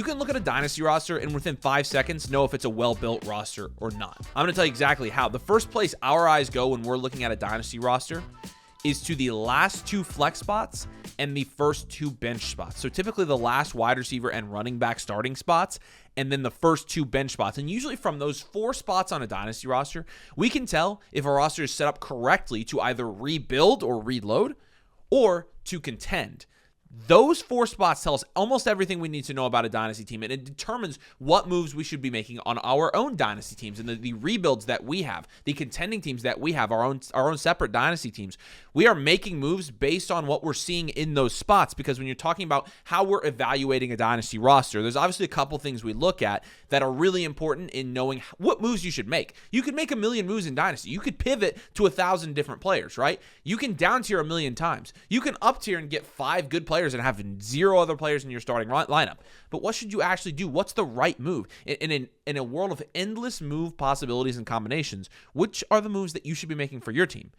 can look at a Dynasty roster and within 5 seconds know if it's a well-built roster or not. I'm going to tell you exactly how. The first place our eyes go when we're looking at a Dynasty roster is to the last 2 flex spots and the first 2 bench spots. So typically the last wide receiver and running back starting spots, and then the first 2 bench spots. And usually from those 4 spots on a Dynasty roster, we can tell if a roster is set up correctly to either rebuild or reload or to contend. Those 4 spots tell us almost everything we need to know about a Dynasty team, and it determines what moves we should be making on our own Dynasty teams and the rebuilds that we have, the contending teams that we have, our own separate Dynasty teams. We are making moves based on what we're seeing in those spots, because when you're talking about how we're evaluating a Dynasty roster, there's obviously a couple things we look at that are really important in knowing what moves you should make. You could make 1,000,000 moves in Dynasty. You could pivot to 1,000 different players, right? You can down tier 1,000,000 times. You can up tier and get 5 good players and have 0 other players in your starting lineup. But what should you actually do? What's the right move? In a world of endless move possibilities and combinations, which are the moves that you should be making for your team?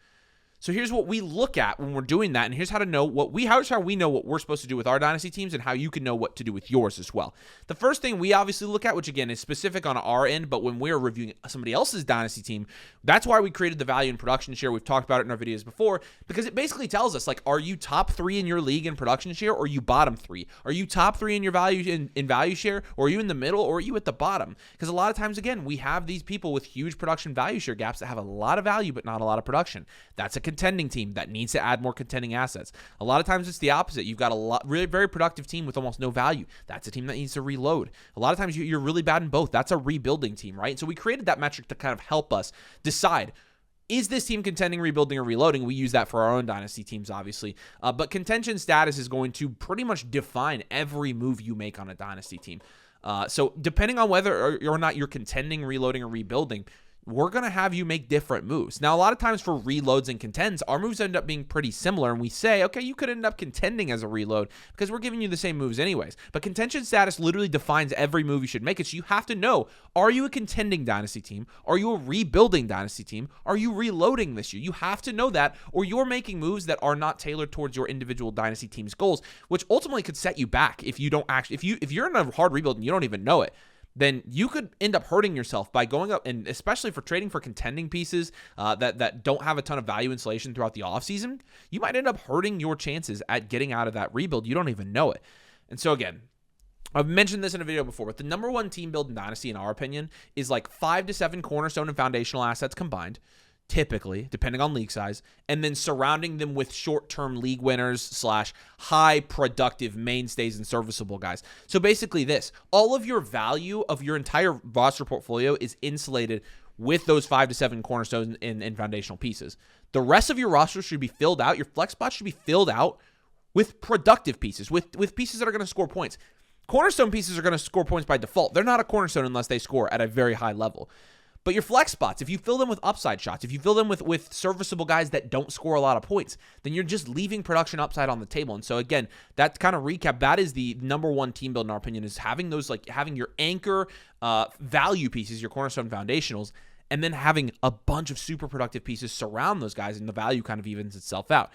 So here's what we look at when we're doing that, and here's how to know here's how we know what we're supposed to do with our Dynasty teams and how you can know what to do with yours as well. The first thing we obviously look at, which again is specific on our end, but when we're reviewing somebody else's Dynasty team, that's why we created the value and production share. We've talked about it in our videos before, because it basically tells us, like, are you top 3 in your league in production share, or are you bottom 3? Are you top 3 in your value in value share, or are you in the middle, or are you at the bottom? Because a lot of times, again, we have these people with huge production value share gaps that have a lot of value but not a lot of production. That's a contending team that needs to add more contending assets. A lot of times it's the opposite. You've got a really very productive team with almost no value. That's a team that needs to reload. A lot of times you're really bad in both. That's a rebuilding team, right? So we created that metric to kind of help us decide, is this team contending, rebuilding, or reloading? We use that for our own Dynasty teams, obviously. But contention status is going to pretty much define every move you make on a Dynasty team. So depending on whether or not you're contending, reloading, or rebuilding, we're going to have you make different moves. Now, a lot of times for reloads and contends, our moves end up being pretty similar, and we say, okay, you could end up contending as a reload because we're giving you the same moves anyways. But contention status literally defines every move you should make it. So you have to know, are you a contending Dynasty team? Are you a rebuilding Dynasty team? Are you reloading this year? You have to know that, or you're making moves that are not tailored towards your individual Dynasty team's goals, which ultimately could set you back if you don't actually, if you're in a hard rebuild and you don't even know it, then you could end up hurting yourself by going up, and especially for trading for contending pieces that don't have a ton of value insulation throughout the offseason, you might end up hurting your chances at getting out of that rebuild. You don't even know it. And so again, I've mentioned this in a video before, but the number 1 team build in Dynasty, in our opinion, is like 5 to 7 cornerstone and foundational assets combined, typically, depending on league size, and then surrounding them with short-term league winners / high productive mainstays and serviceable guys. So basically this, all of your value of your entire roster portfolio is insulated with those 5 to 7 cornerstones and foundational pieces. The rest of your roster should be filled out. Your flex spots should be filled out with productive pieces, with pieces that are going to score points. Cornerstone pieces are going to score points by default. They're not a cornerstone unless they score at a very high level. But your flex spots, if you fill them with upside shots, if you fill them with serviceable guys that don't score a lot of points, then you're just leaving production upside on the table. And so again, that kind of recap, that is the number 1 team build in our opinion, is having those, like having your anchor value pieces, your cornerstone foundationals, and then having a bunch of super productive pieces surround those guys, and the value kind of evens itself out.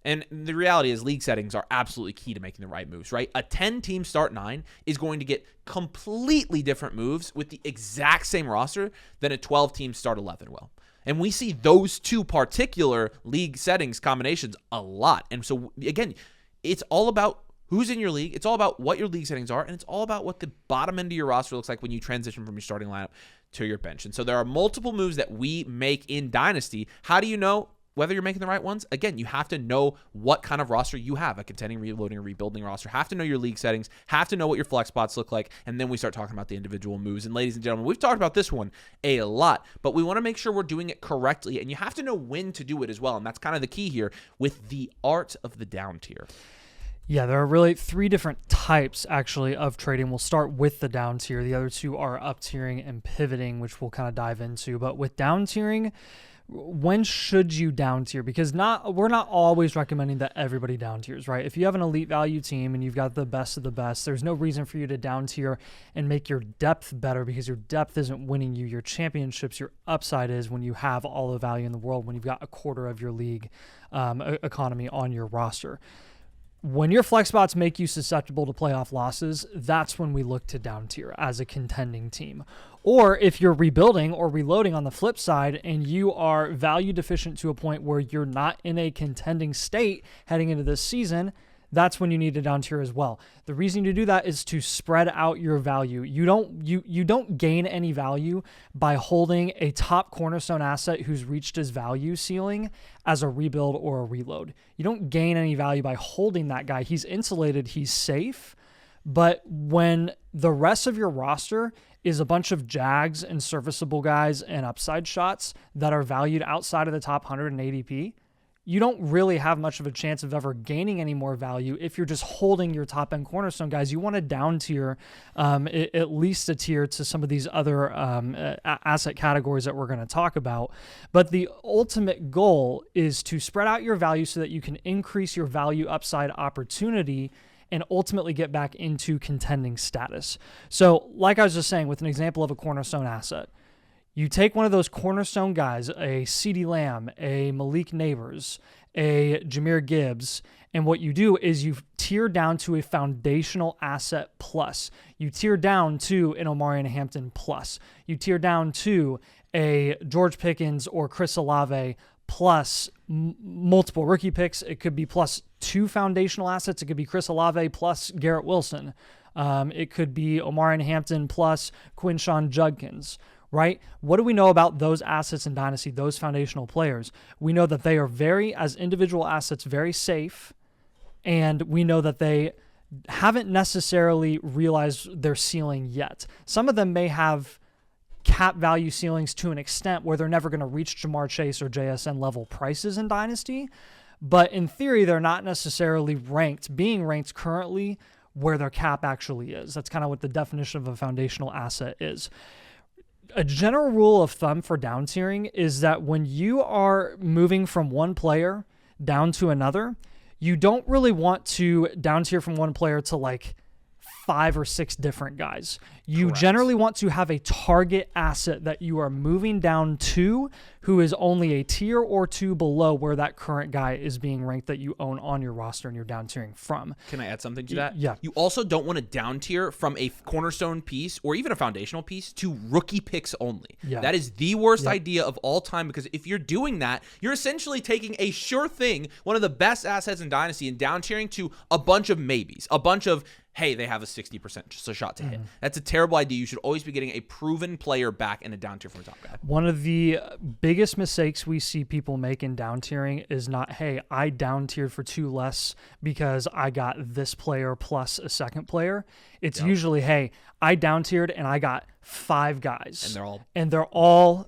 And the reality is league settings are absolutely key to making the right moves, right? A 10-team start 9 is going to get completely different moves with the exact same roster than a 12-team start 11 will. And we see those 2 particular league settings combinations a lot. And so, again, it's all about who's in your league. It's all about what your league settings are, and it's all about what the bottom end of your roster looks like when you transition from your starting lineup to your bench. And so there are multiple moves that we make in Dynasty. How do you know whether you're making the right ones? Again, you have to know what kind of roster you have, a contending, reloading, or rebuilding roster. Have to know your league settings, have to know what your flex spots look like, and then we start talking about the individual moves. And ladies and gentlemen, we've talked about this one a lot, but we want to make sure we're doing it correctly, and you have to know when to do it as well, and that's kind of the key here with the art of the down tier. Yeah, there are really 3 different types, actually, of trading. We'll start with the down tier. The other 2 are uptiering and pivoting, which we'll kind of dive into. But with down tiering, when should you down tier? Because we're not always recommending that everybody down tiers, right? If you have an elite value team and you've got the best of the best, there's no reason for you to down tier and make your depth better, because your depth isn't winning you your championships. Your upside is when you have all the value in the world, when you've got a quarter of your league economy on your roster. When your flex spots make you susceptible to playoff losses, that's when we look to down tier as a contending team. Or if you're rebuilding or reloading on the flip side and you are value deficient to a point where you're not in a contending state heading into this season, that's when you need to down tier as well. The reason you do that is to spread out your value. You don't gain any value by holding a top cornerstone asset who's reached his value ceiling as a rebuild or a reload. You don't gain any value by holding that guy. He's insulated, he's safe. But when the rest of your roster is a bunch of jags and serviceable guys and upside shots that are valued outside of the top 100 in ADP, you don't really have much of a chance of ever gaining any more value if you're just holding your top end cornerstone guys. You want to down tier at least a tier to some of these other asset categories that we're going to talk about. But the ultimate goal is to spread out your value so that you can increase your value upside opportunity and ultimately get back into contending status. So like I was just saying, with an example of a cornerstone asset, you take one of those cornerstone guys, a CeeDee Lamb, a Malik Neighbors, a Jahmyr Gibbs, and what you do is you tier down to a foundational asset plus. You tier down to an Omarion Hampton plus. You tier down to a George Pickens or Chris Olave plus multiple rookie picks. It could be plus 2 foundational assets. It could be Chris Olave plus Garrett Wilson. It could be Omarion Hampton plus Quinshawn Judkins. Right? What do we know about those assets in Dynasty, those foundational players? We know that they are as individual assets, very safe, and we know that they haven't necessarily realized their ceiling yet. Some of them may have cap value ceilings to an extent where they're never going to reach Jamar Chase or JSN level prices in Dynasty, but in theory, they're not necessarily being ranked currently where their cap actually is. That's kind of what the definition of a foundational asset is. A general rule of thumb for down tiering is that when you are moving from one player down to another, you don't really want to down tier from one player to like 5 or 6 different guys. You Correct. Generally want to have a target asset that you are moving down to who is only a tier or 2 below where that current guy is being ranked that you own on your roster and you're down tiering from. Can I add something to that? Yeah. You also don't want to down tier from a cornerstone piece or even a foundational piece to rookie picks only. Yeah. That is the worst idea of all time, because if you're doing that, you're essentially taking a sure thing, one of the best assets in Dynasty, and down tiering to a bunch of maybes, a bunch of, hey, they have a 60% just a shot to hit. That's a terrible idea. You should always be getting a proven player back in a down tier from a top guy. One of the biggest mistakes we see people make in down tiering is not, hey, I down tiered for 2 less because I got this player plus a second player. It's usually, hey, I down tiered and I got 5 guys. And they're all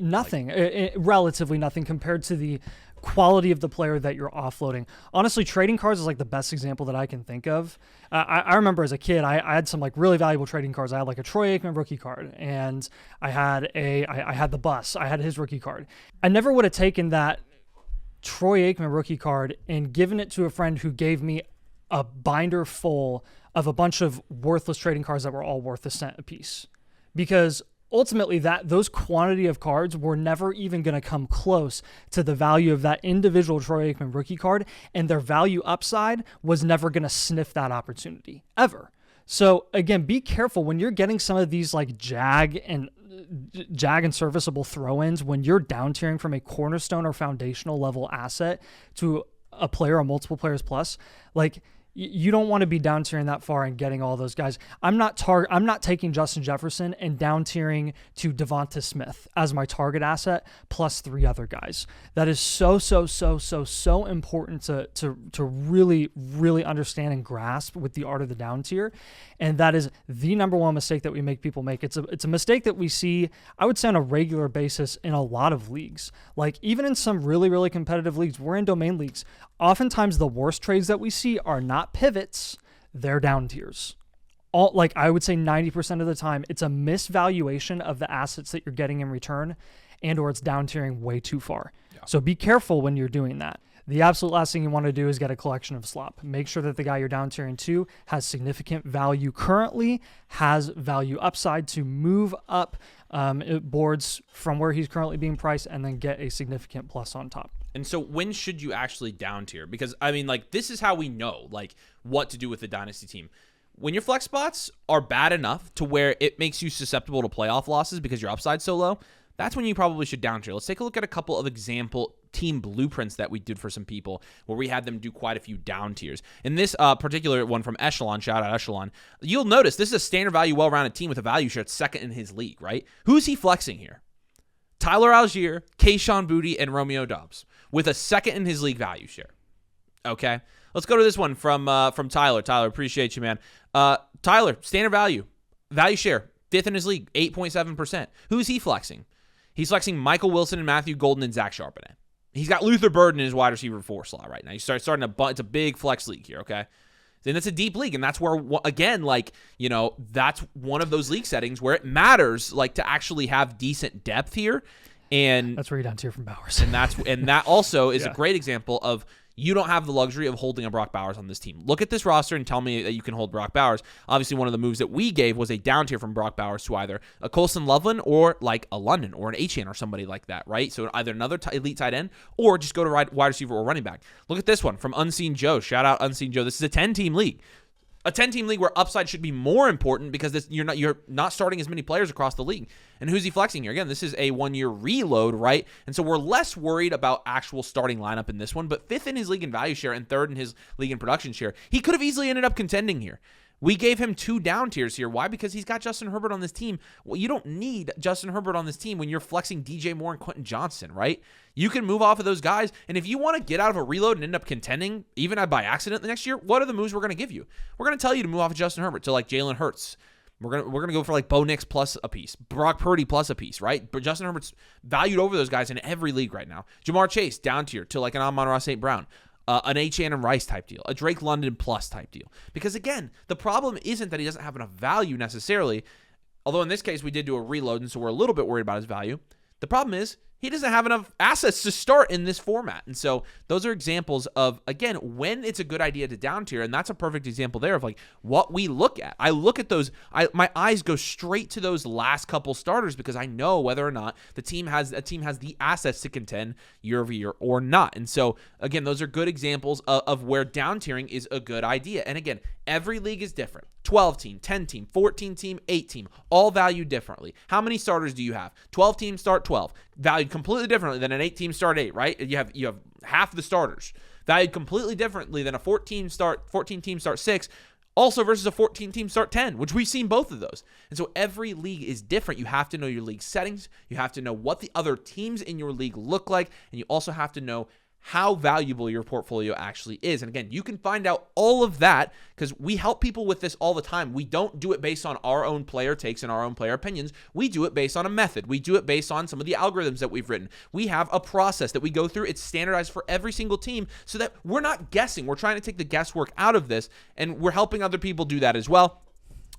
nothing. Relatively nothing compared to the quality of the player that you're offloading. Honestly, trading cards is like the best example that I can think of. I remember as a kid, I had some like really valuable trading cards. I had like a Troy Aikman rookie card, and I had the bus. I had his rookie card. I never would have taken that Troy Aikman rookie card and given it to a friend who gave me a binder full of a bunch of worthless trading cards that were all worth $0.01 a piece, because ultimately, those quantity of cards were never even going to come close to the value of that individual Troy Aikman rookie card, and their value upside was never going to sniff that opportunity, ever. So again, be careful when you're getting some of these like jag and serviceable throw-ins, when you're down tiering from a cornerstone or foundational level asset to a player or multiple players plus, like, you don't want to be down tiering that far and getting all those guys. I'm not taking Justin Jefferson and down tiering to Devonta Smith as my target asset plus 3 other guys. That is so important to really understand and grasp with the art of the down tier. And that is the number one mistake that we make people make. It's a mistake that we see, I would say, on a regular basis in a lot of leagues. Like even in some really competitive leagues, we're in domain leagues. Oftentimes the worst trades that we see are not pivots, they're down tiers. Like I would say 90% of the time, it's a misvaluation of the assets that you're getting in return, and or it's down tiering way too far. Yeah. So be careful when you're doing that. The absolute last thing you want to do is get a collection of slop. Make sure that the guy you're down tiering to has significant value currently, has value upside to move up boards from where he's currently being priced, and then get a significant plus on top. And so when should you actually down tier? Because, I mean, like, this is how we know, like, what to do with the Dynasty team. When your flex spots are bad enough to where it makes you susceptible to playoff losses because your upside's so low, that's when you probably should down tier. Let's take a look at a couple of example team blueprints that we did for some people where we had them do quite a few down tiers. In this particular one from Echelon, shout out Echelon, you'll notice this is a standard value, well-rounded team with a value share at second in his league, right? Who's he flexing here? Tyler Algier, Kayshon Boutte, and Romeo Doubs with a second in his league value share. Okay, let's go to this one from Tyler. Tyler, appreciate you, man. Tyler, standard value share, fifth in his league, 8.7%. Who's he flexing? He's flexing Michael Wilson and Matthew Golden and Zach Charbonnet. He's got Luther Burden in his wide receiver 4 slot right now. He's starting it's a big flex league here, okay? And it's a deep league, and that's where, again, like, you know, that's one of those league settings where it matters, like, to actually have decent depth here. And that's where you down tier from Bowers. And that also is a great example of you don't have the luxury of holding a Brock Bowers on this team. Look at this roster and tell me that you can hold Brock Bowers. Obviously, one of the moves that we gave was a down tier from Brock Bowers to either a Colson Loveland or like a London or an Achane or somebody like that, right? So either another elite tight end or just go to wide receiver or running back. Look at this one from Unseen Joe. Shout out Unseen Joe. This is a 10-team league. A 10-team league where upside should be more important because you're not starting as many players across the league. And who's he flexing here? Again, this is a 1-year reload, right? And so we're less worried about actual starting lineup in this one, but fifth in his league in value share and third in his league in production share. He could have easily ended up contending here. We gave him 2 down tiers here. Why? Because he's got Justin Herbert on this team. Well, you don't need Justin Herbert on this team when you're flexing DJ Moore and Quentin Johnson, right? You can move off of those guys. And if you want to get out of a reload and end up contending, even by accident the next year, what are the moves we're going to give you? We're going to tell you to move off of Justin Herbert to like Jalen Hurts. We're gonna go for like Bo Nix plus a piece, Brock Purdy plus a piece, right? But Justin Herbert's valued over those guys in every league right now. Jamar Chase down tier to like an Amon-Ra St. Brown. An Achane and Rice type deal, a Drake London plus type deal. Because again, the problem isn't that he doesn't have enough value necessarily, although in this case we did do a reload and so we're a little bit worried about his value. The problem is he doesn't have enough assets to start in this format. And so those are examples of, again, when it's a good idea to down tier, and that's a perfect example there of like what we look at. I look at those, my eyes go straight to those last couple starters because I know whether or not the team has the assets to contend year over year or not. And so again, those are good examples of where down tiering is a good idea. And again, every league is different. 12-team, 10-team, 14-team, 8-team, all valued differently. How many starters do you have? 12 teams start 12, valued completely differently than an 8-team start 8, right? You have half the starters valued completely differently than a 14-team start 6, also versus a 14-team start 10, which we've seen both of those. And so every league is different. You have to know your league settings. You have to know what the other teams in your league look like, and you also have to know how valuable your portfolio actually is. And again, you can find out all of that because we help people with this all the time. We don't do it based on our own player takes and our own player opinions. We do it based on a method. We do it based on some of the algorithms that we've written. We have a process that we go through. It's standardized for every single team so that we're not guessing. We're trying to take the guesswork out of this, and we're helping other people do that as well.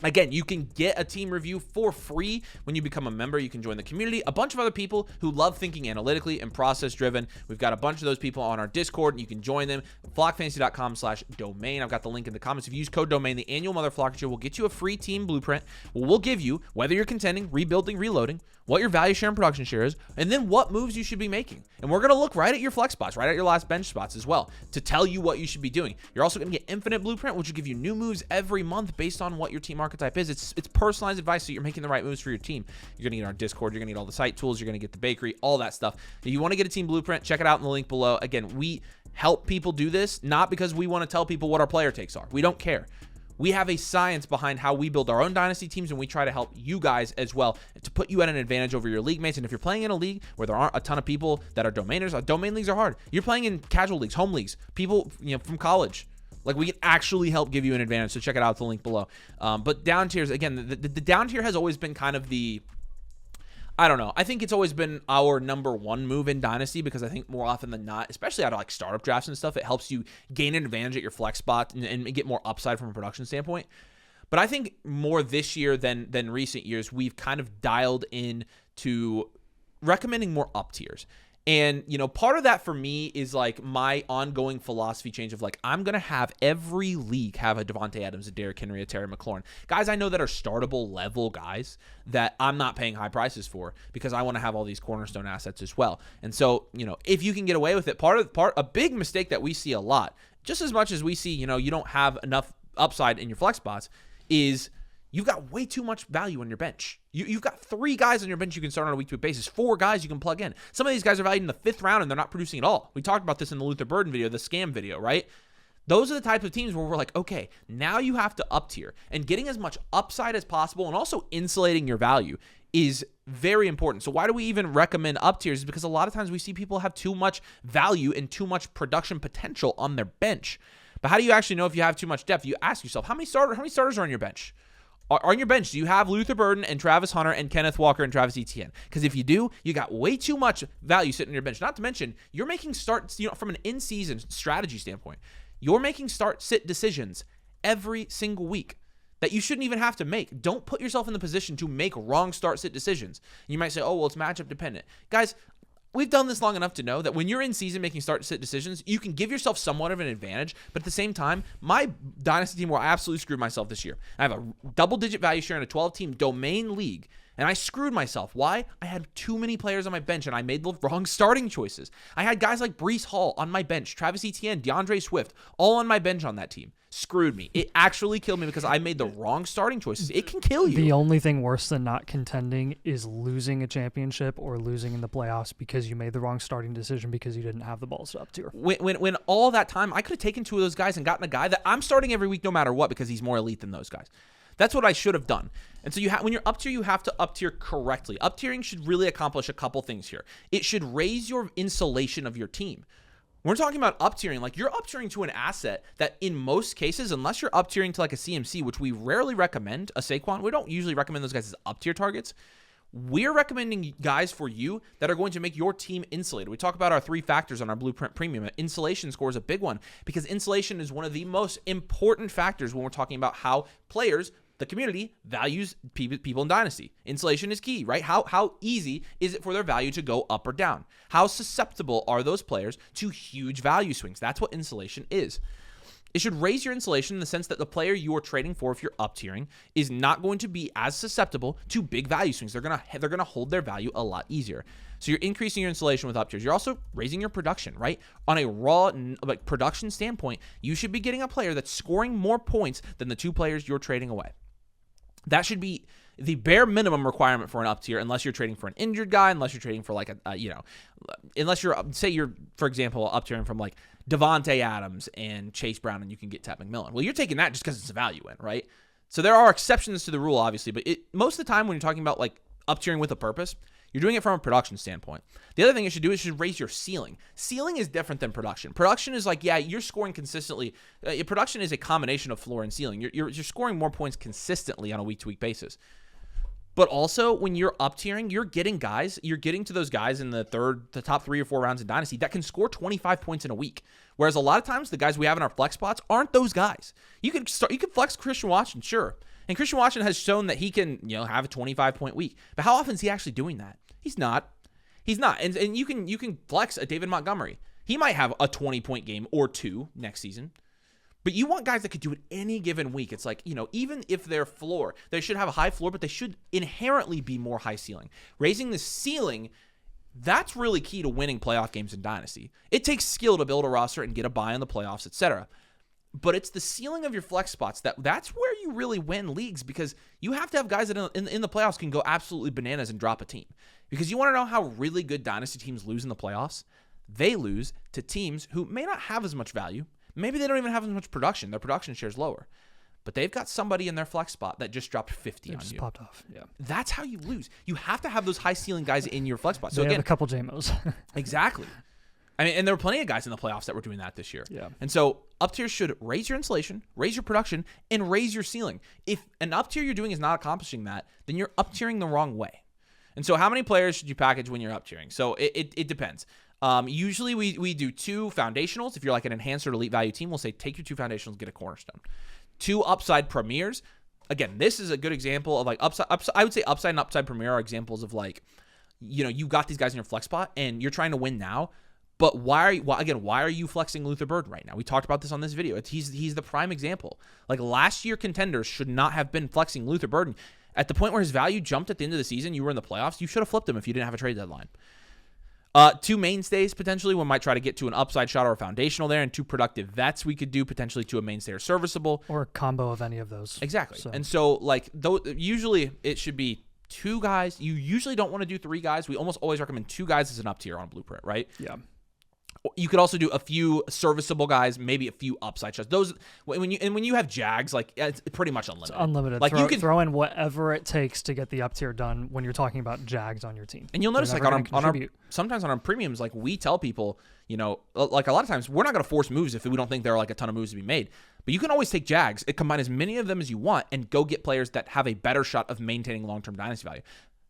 Again, you can get a team review for free when you become a member. You can join the community. A bunch of other people who love thinking analytically and process-driven. We've got a bunch of those people on our Discord, and you can join them. Flockfantasy.com/domain. I've got the link in the comments. If you use code DOMAIN, the annual Mother Flockature will get you a free team blueprint. We'll give you, whether you're contending, rebuilding, reloading, what your value share and production share is, and then what moves you should be making. And we're going to look right at your flex spots, right at your last bench spots as well, to tell you what you should be doing. You're also going to get Infinite Blueprint, which will give you new moves every month based on what your team archetype is. It's personalized advice, so you're making the right moves for your team. You're going to get our Discord. You're going to get all the site tools. You're going to get the bakery, all that stuff. If you want to get a team blueprint, check it out in the link below. Again, we help people do this, not because we want to tell people what our player takes are. We don't care. We have a science behind how we build our own dynasty teams, and we try to help you guys as well to put you at an advantage over your league mates. And if you're playing in a league where there aren't a ton of people that are domainers, domain leagues are hard. You're playing in casual leagues, home leagues, people from college. Like, we can actually help give you an advantage, so check it out, the link below. But down tiers, again, the down tier has always been kind of the, I don't know. I think it's always been our number one move in Dynasty because I think more often than not, especially out of like startup drafts and stuff, it helps you gain an advantage at your flex spot and get more upside from a production standpoint. But I think more this year than recent years, we've kind of dialed in to recommending more up tiers. And, part of that for me is like my ongoing philosophy change of like, I'm going to have every league have a Devontae Adams, a Derrick Henry, a Terry McLaurin. Guys I know that are startable level guys that I'm not paying high prices for because I want to have all these cornerstone assets as well. And so, if you can get away with it, a big mistake that we see a lot, just as much as we see, you don't have enough upside in your flex spots, is you've got way too much value on your bench. You've got 3 guys on your bench you can start on a week-to-week basis, 4 guys you can plug in. Some of these guys are valued in the 5th round, and they're not producing at all. We talked about this in the Luther Burden video, the scam video, right? Those are the types of teams where we're like, okay, now you have to up-tier. And getting as much upside as possible and also insulating your value is very important. So why do we even recommend up-tiers? Is because a lot of times we see people have too much value and too much production potential on their bench. But how do you actually know if you have too much depth? You ask yourself, how many starters are on your bench? On your bench, do you have Luther Burden and Travis Hunter and Kenneth Walker and Travis Etienne? Because if you do, you got way too much value sitting on your bench. Not to mention, you're making starts, from an in-season strategy standpoint, you're making start-sit decisions every single week that you shouldn't even have to make. Don't put yourself in the position to make wrong start-sit decisions. You might say, oh, well, it's matchup dependent. Guys, we've done this long enough to know that when you're in season making start-sit decisions, you can give yourself somewhat of an advantage. But at the same time, my Dynasty team where I absolutely screwed myself this year. I have a double-digit value share in a 12-team domain league, and I screwed myself. Why? I had too many players on my bench, and I made the wrong starting choices. I had guys like Breece Hall on my bench, Travis Etienne, DeAndre Swift, all on my bench on that team. Screwed me. It actually killed me because I made the wrong starting choices. It can kill you. The only thing worse than not contending is losing a championship or losing in the playoffs because you made the wrong starting decision because you didn't have the balls to up-tier. When all that time, I could have taken 2 of those guys and gotten a guy that I'm starting every week no matter what because he's more elite than those guys. That's what I should have done. And so when you're up-tier, you have to up-tier correctly. Up-tiering should really accomplish a couple things here. It should raise your insulation of your team. We're talking about up-tiering, like you're up-tiering to an asset that in most cases, unless you're up-tiering to like a CMC, which we rarely recommend, a Saquon, we don't usually recommend those guys as up-tier targets. We're recommending guys for you that are going to make your team insulated. We talk about our 3 factors on our Blueprint Premium. Insulation score is a big one because insulation is one of the most important factors when we're talking about how players, the community, values people in Dynasty. Insulation is key, right? How easy is it for their value to go up or down? How susceptible are those players to huge value swings? That's what insulation is. It should raise your insulation in the sense that the player you are trading for, if you're up-tiering, is not going to be as susceptible to big value swings. They're gonna hold their value a lot easier. So you're increasing your insulation with up-tiers. You're also raising your production, right? On a raw production standpoint, you should be getting a player that's scoring more points than the 2 players you're trading away. That should be the bare minimum requirement for an up-tier, unless you're trading for an injured guy, unless you're trading for like unless you're, say you're, for example, up-tiering from like Devontae Adams and Chase Brown and you can get Ted McMillan. Well, you're taking that just because it's a value in, right? So there are exceptions to the rule, obviously, but most of the time when you're talking about like up-tiering with a purpose, you're doing it from a production standpoint. The other thing it should do is it should raise your ceiling. Ceiling is different than production. Production is like, yeah, you're scoring consistently. Production is a combination of floor and ceiling. You're scoring more points consistently on a week-to-week basis. But also, when you're up-tiering, you're getting to those guys in the top 3 or 4 rounds in Dynasty that can score 25 points in a week. Whereas a lot of times, the guys we have in our flex spots aren't those guys. You can flex Christian Watson, sure. And Christian Watson has shown that he can, have a 25-point week. But how often is he actually doing that? He's not. And you can flex a David Montgomery. He might have a 20-point game or 2 next season. But you want guys that could do it any given week. It's like, even if their floor, they should have a high floor, but they should inherently be more high ceiling. Raising the ceiling, that's really key to winning playoff games in Dynasty. It takes skill to build a roster and get a bye in the playoffs, etc. But it's the ceiling of your flex spots that's where you really win leagues, because you have to have guys that in the playoffs can go absolutely bananas and drop a team. Because you want to know how really good Dynasty teams lose in the playoffs? They lose to teams who may not have as much value. Maybe they don't even have as much production. Their production share is lower. But they've got somebody in their flex spot that just dropped 50 on you. Just popped off. Yeah. That's how you lose. You have to have those high ceiling guys in your flex spot. So they again, have a couple JMOs. Exactly. I mean, and there were plenty of guys in the playoffs that were doing that this year. Yeah. And so up-tier should raise your insulation, raise your production, and raise your ceiling. If an up-tier you're doing is not accomplishing that, then you're up-tiering the wrong way. And so how many players should you package when you're up-tiering? So it depends. Usually we do 2 foundationals. If you're like an enhanced or elite value team, we'll say take your 2 foundationals, get a cornerstone. 2 upside premiers. Again, this is a good example of like upside. I would say upside and upside premier are examples of like, you got these guys in your flex spot and you're trying to win now. But why are you flexing Luther Burden right now? We talked about this on this video. He's the prime example. Like, last year contenders should not have been flexing Luther Burden. At the point where his value jumped at the end of the season, you were in the playoffs, you should have flipped him if you didn't have a trade deadline. 2 mainstays, potentially. One might try to get to an upside shot or a foundational there, and 2 productive vets we could do potentially to a mainstay or serviceable. Or a combo of any of those. Exactly. And so, like, usually it should be 2 guys. You usually don't want to do 3 guys. We almost always recommend 2 guys as an up tier on Blueprint, right? Yeah. You could also do a few serviceable guys, maybe a few upside shots. Those when you have Jags, like, it's pretty much unlimited. It's unlimited. Like, you can throw in whatever it takes to get the up tier done when you're talking about Jags on your team. And you'll notice, like, sometimes on our premiums, like, we tell people, like, a lot of times we're not going to force moves if we don't think there are like a ton of moves to be made. But you can always take Jags, combine as many of them as you want, and go get players that have a better shot of maintaining long-term dynasty value.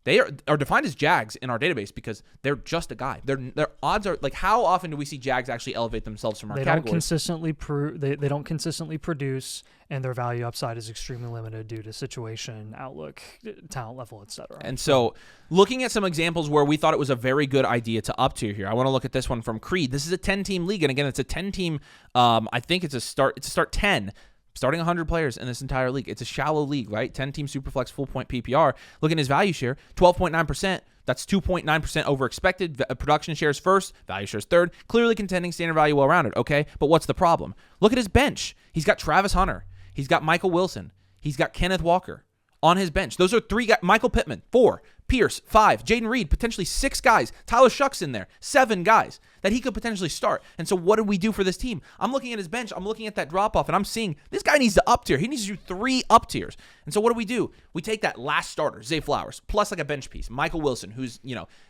They are defined as Jags in our database because they're just a guy. Their odds are, like, how often do we see Jags actually elevate themselves from our categories? They don't consistently produce, and their value upside is extremely limited due to situation, outlook, talent level, etc. And so, looking at some examples where we thought it was a very good idea to up tier here, I want to look at this one from Creed. This is a 10-team league, and again, it's a 10-team. I think it's a start 10. Starting 100 players in this entire league. It's a shallow league, right? 10-team Superflex full point PPR. Look at his value share, 12.9%. That's 2.9% over expected. Production shares first, value shares third. Clearly contending, standard value well-rounded, okay? But what's the problem? Look at his bench. He's got Travis Hunter. He's got Michael Wilson. He's got Kenneth Walker on his bench. Those are 3 guys. Michael Pittman, 4. Pierce, 5. Jaden Reed, potentially 6 guys. Tyler Shucks in there, 7 guys that he could potentially start. And so what did we do for this team? I'm looking at his bench. I'm looking at that drop-off, and I'm seeing this guy needs to up tier. He needs to do 3 up tiers. And so what do? We take that last starter, Zay Flowers, plus like a bench piece, Michael Wilson, who's,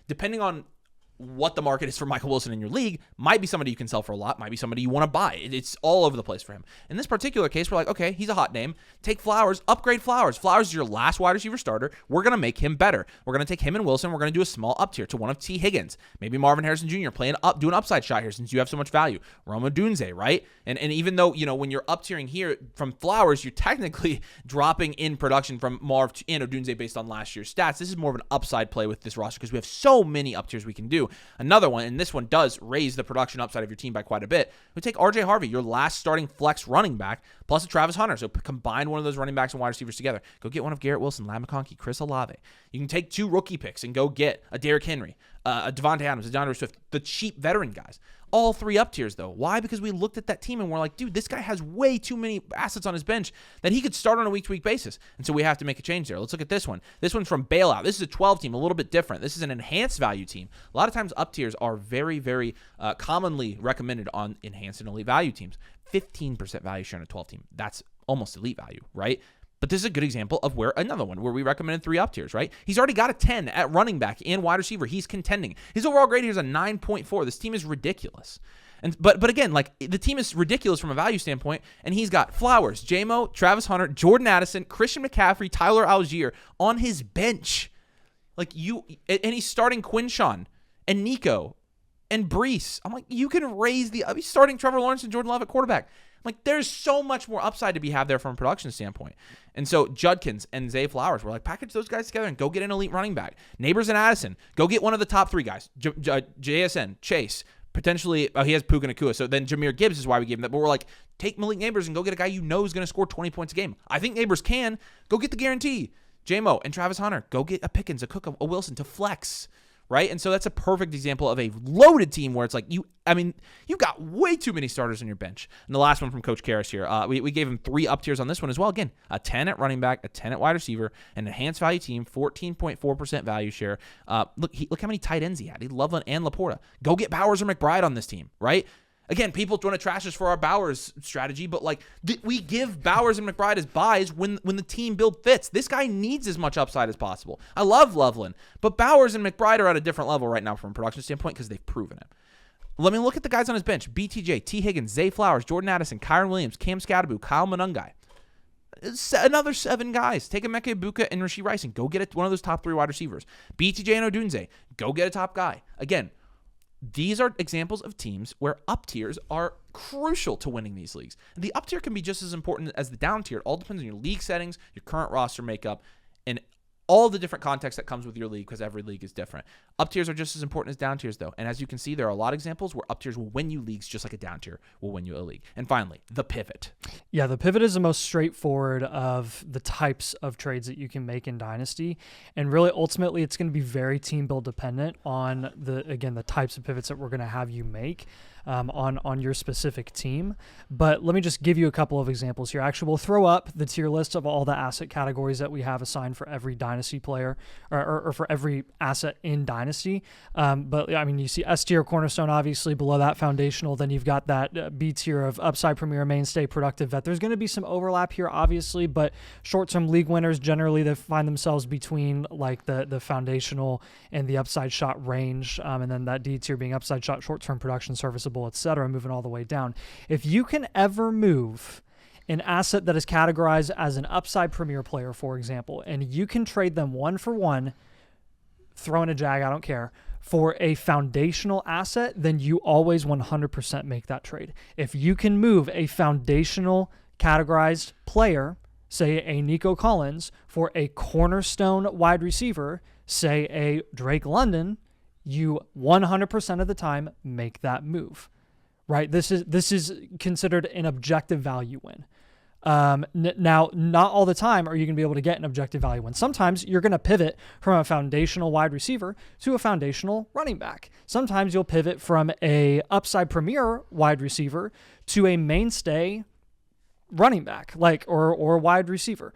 depending on what the market is for Michael Wilson in your league, might be somebody you can sell for a lot, might be somebody you want to buy. It's all over the place for him. In this particular case, we're like, okay, he's a hot name. Take Flowers, upgrade Flowers. Flowers is your last wide receiver starter. We're going to make him better. We're going to take him and Wilson. We're going to do a small up tier to one of T. Higgins. Maybe Marvin Harrison Jr. do an upside shot here since you have so much value. Roma Dunze, right? And even though, when you're up tiering here from Flowers, you're technically dropping in production from Marv and Odunze based on last year's stats. This is more of an upside play with this roster because we have so many up tiers we can do. Another one, and this one does raise the production upside of your team by quite a bit. We take RJ Harvey, your last starting flex running back, plus a Travis Hunter. So combine one of those running backs and wide receivers together. Go get one of Garrett Wilson, Ladd McConkey, Chris Olave. You can take 2 rookie picks and go get a Derrick Henry, a Devontae Adams, a DeAndre Swift, the cheap veteran guys. All 3 up tiers, though. Why? Because we looked at that team and we're like, dude, this guy has way too many assets on his bench that he could start on a week-to-week basis. And so we have to make a change there. Let's look at this one. This one's from Bailout. This is a 12 team, a little bit different. This is an enhanced value team. A lot of times up tiers are very, very commonly recommended on enhanced and elite value teams. 15% value share on a 12 team. That's almost elite value, right? But this is a good example of another one where we recommended 3 up tiers, right? He's already got a 10 at running back and wide receiver. He's contending. His overall grade here is a 9.4. This team is ridiculous. But again, like, the team is ridiculous from a value standpoint, and he's got Flowers, J-Mo, Travis Hunter, Jordan Addison, Christian McCaffrey, Tyler Algier on his bench. And he's starting Quinshawn and Nico and Brees. I'm like, you can raise he's starting Trevor Lawrence and Jordan Love at quarterback. Like, there's so much more upside to be had there from a production standpoint. And so Judkins and Zay Flowers, we're like, package those guys together and go get an elite running back. Neighbors and Addison, go get one of the top 3 guys. JSN, Chase, potentially, he has Puka Nacua. So then Jahmyr Gibbs is why we gave him that. But we're like, take Malik Neighbors and go get a guy you know is going to score 20 points a game. I think Neighbors can. Go get the guarantee. J-Mo and Travis Hunter, go get a Pickens, a Cook, a Wilson to flex. Right? And so that's a perfect example of a loaded team where it's like, you got way too many starters on your bench. And the last one from Coach Karras here, we gave him 3 up tiers on this one as well. Again, a 10 at running back, a 10 at wide receiver, an enhanced value team, 14.4% value share. Look how many tight ends he had. He had Loveland and Laporta. Go get Bowers or McBride on this team, right? Again, people want to trash us for our Bowers strategy, but we give Bowers and McBride as buys when the team build fits. This guy needs as much upside as possible. I love Loveland, but Bowers and McBride are at a different level right now from a production standpoint because they've proven it. Let me look at the guys on his bench. BTJ, T. Higgins, Zay Flowers, Jordan Addison, Kyron Williams, Cam Scadaboo, Kyle Monungai. Another 7 guys. Take Emeka Ibuka and Rashee Rice and go get one of those top 3 wide receivers. BTJ and Odunze, go get a top guy. Again, these are examples of teams where up tiers are crucial to winning these leagues. The up tier can be just as important as the down tier. It all depends on your league settings, your current roster makeup, and all the different context that comes with your league, because every league is different. Up tiers are just as important as down tiers, though. And as you can see, there are a lot of examples where up tiers will win you leagues just like a down tier will win you a league. And finally, the pivot. Yeah, the pivot is the most straightforward of the types of trades that you can make in Dynasty. And really, ultimately, it's going to be very team build dependent on the types of pivots that we're going to have you make. On your specific team. But let me just give you a couple of examples here. Actually, we'll throw up the tier list of all the asset categories that we have assigned for every Dynasty player or for every asset in Dynasty. But I mean, you see S tier, Cornerstone, obviously below that foundational. Then you've got that B tier of Upside, Premier, Mainstay, Productive Vet. There's going to be some overlap here, obviously, but short-term league winners, generally they find themselves between like the foundational and the upside shot range. And then that D tier being upside shot, short-term production, serviceable, etc., moving all the way down. If you can ever move an asset that is categorized as an upside premier player, for example, and you can trade them 1-for-1, throw in a jag, I don't care, for a foundational asset, then you always 100% make that trade. If you can move a foundational categorized player, say a Nico Collins, for a cornerstone wide receiver, say a Drake London, you 100% of the time make that move, right? This is considered an objective value win. Now, not all the time are you going to be able to get an objective value win. Sometimes you're going to pivot from a foundational wide receiver to a foundational running back. Sometimes you'll pivot from a upside premier wide receiver to a mainstay running back, like or wide receiver.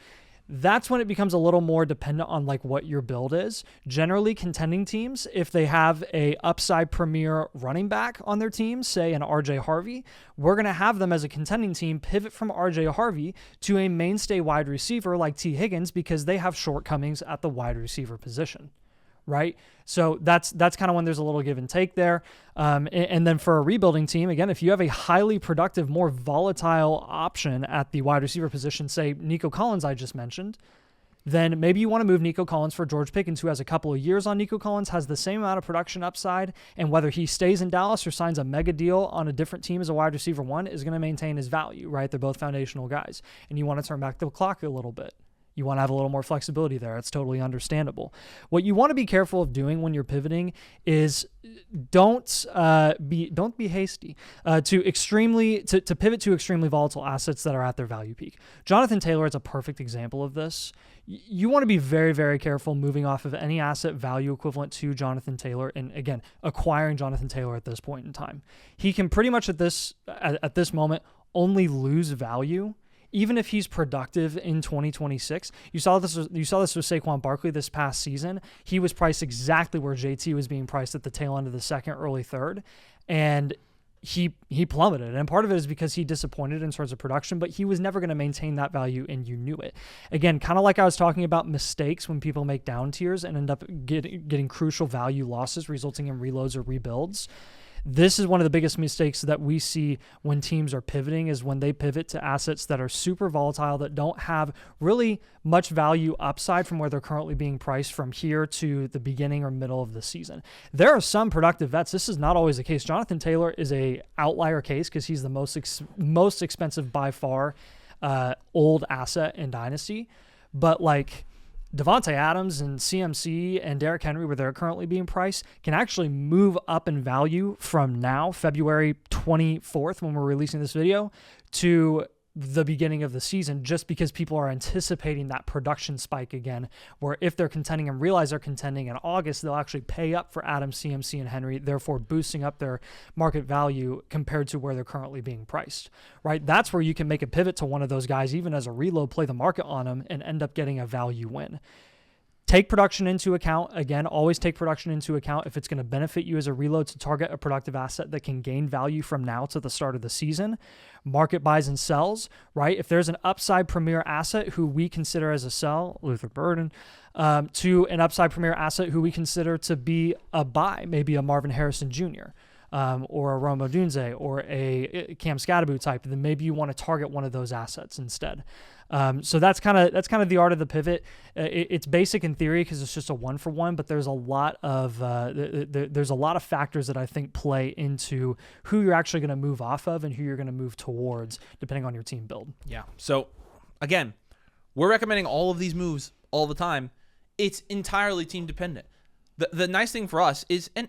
That's when it becomes a little more dependent on like what your build is. Generally, contending teams, if they have a upside premier running back on their team, say an RJ Harvey, we're going to have them as a contending team pivot from RJ Harvey to a mainstay wide receiver like T. Higgins because they have shortcomings at the wide receiver position, right? So that's kind of when there's a little give and take there. And then for a rebuilding team, again, if you have a highly productive, more volatile option at the wide receiver position, say Nico Collins I just mentioned, then maybe you want to move Nico Collins for George Pickens, who has a couple of years on Nico Collins, has the same amount of production upside, and whether he stays in Dallas or signs a mega deal on a different team as a wide receiver one is going to maintain his value, right? They're both foundational guys. And you want to turn back the clock a little bit. You want to have a little more flexibility there. It's totally understandable. What you want to be careful of doing when you're pivoting is don't be hasty to pivot to extremely volatile assets that are at their value peak. Jonathan Taylor is a perfect example of this. You want to be very, very careful moving off of any asset value equivalent to Jonathan Taylor, and again, acquiring Jonathan Taylor at this point in time. He can pretty much at this moment only lose value. Even if he's productive in 2026, you saw this with Saquon Barkley this past season. He was priced exactly where JT was being priced at the tail end of the second, early third, and he plummeted. And part of it is because he disappointed in terms of production, but he was never going to maintain that value, and you knew it. Again, kind of like I was talking about mistakes when people make down tiers and end up getting crucial value losses, resulting in reloads or rebuilds. This is one of the biggest mistakes that we see when teams are pivoting, is when they pivot to assets that are super volatile, that don't have really much value upside from where they're currently being priced from here to the beginning or middle of the season. There are some productive vets. This is not always the case. Jonathan Taylor is a outlier case because he's the most expensive by far old asset in Dynasty. But like Devontae Adams and CMC and Derrick Henry, where they're currently being priced, can actually move up in value from now, February 24th, when we're releasing this video, to the beginning of the season, just because people are anticipating that production spike again, where if they're contending and realize they're contending in August, they'll actually pay up for Adams, CMC, and Henry, therefore boosting up their market value compared to where they're currently being priced, right? That's where you can make a pivot to one of those guys, even as a reload, play the market on them, and end up getting a value win. Take production into account. Again, always take production into account if it's going to benefit you as a reload to target a productive asset that can gain value from now to the start of the season. Market buys and sells, right? If there's an upside premier asset who we consider as a sell, Luther Burden, to an upside premier asset who we consider to be a buy, maybe a Marvin Harrison Jr., or a Rome Odunze or a Cam Scatterboot type, then maybe you want to target one of those assets instead. So that's kind of the art of the pivot. It's basic in theory because it's just a 1-for-1, but there's a lot of factors that I think play into who you're actually going to move off of and who you're going to move towards, depending on your team build. Yeah. So again, we're recommending all of these moves all the time. it's entirely team dependent. The nice thing for us is, and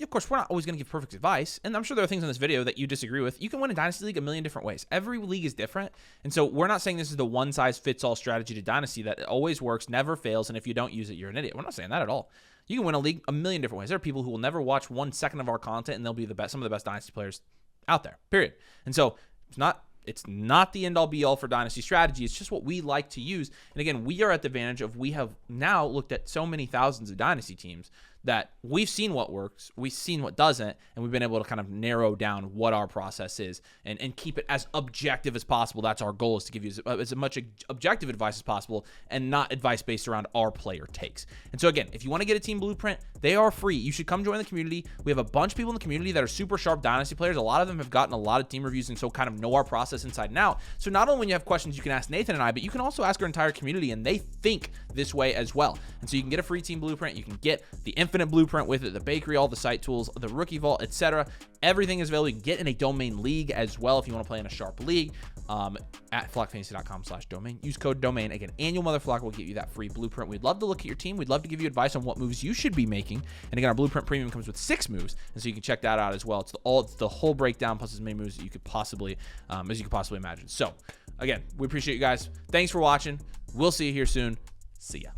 of course, we're not always going to give perfect advice, and I'm sure there are things in this video that you disagree with. You can win a Dynasty League a million different ways. Every league is different, and so we're not saying this is the one-size-fits-all strategy to Dynasty that always works, never fails, and if you don't use it, you're an idiot. We're not saying that at all. You can win a league a million different ways. There are people who will never watch 1 second of our content, and they'll be some of the best Dynasty players out there, period. And so it's not the end-all be-all for Dynasty strategy. It's just what we like to use. And again, we are at the advantage of we have now looked at so many thousands of Dynasty teams that we've seen what works, we've seen what doesn't, and we've been able to kind of narrow down what our process is and keep it as objective as possible. That's our goal, is to give you as much objective advice as possible and not advice based around our player takes. And so again, if you want to get a team blueprint, they are free. You should come join the community. We have a bunch of people in the community that are super sharp Dynasty players. A lot of them have gotten a lot of team reviews and so kind of know our process inside and out. So not only when you have questions, you can ask Nathan and I, but you can also ask our entire community, and they think this way as well. And so you can get a free team blueprint. You can get the infinite blueprint with it, the bakery, all the site tools, the rookie vault, etc. Everything is available. You can get in a domain league as well if you want to play in a sharp league at flockfantasy.com/domain. Use code domain. Again, annual Mother Flock will get you that free blueprint. We'd love to look at your team. We'd love to give you advice on what moves you should be making. And again, our blueprint premium comes with 6 moves, and so you can check that out as well. It's the whole breakdown plus as many moves that you could possibly imagine. So again, we appreciate you guys. Thanks for watching. We'll see you here soon. See ya.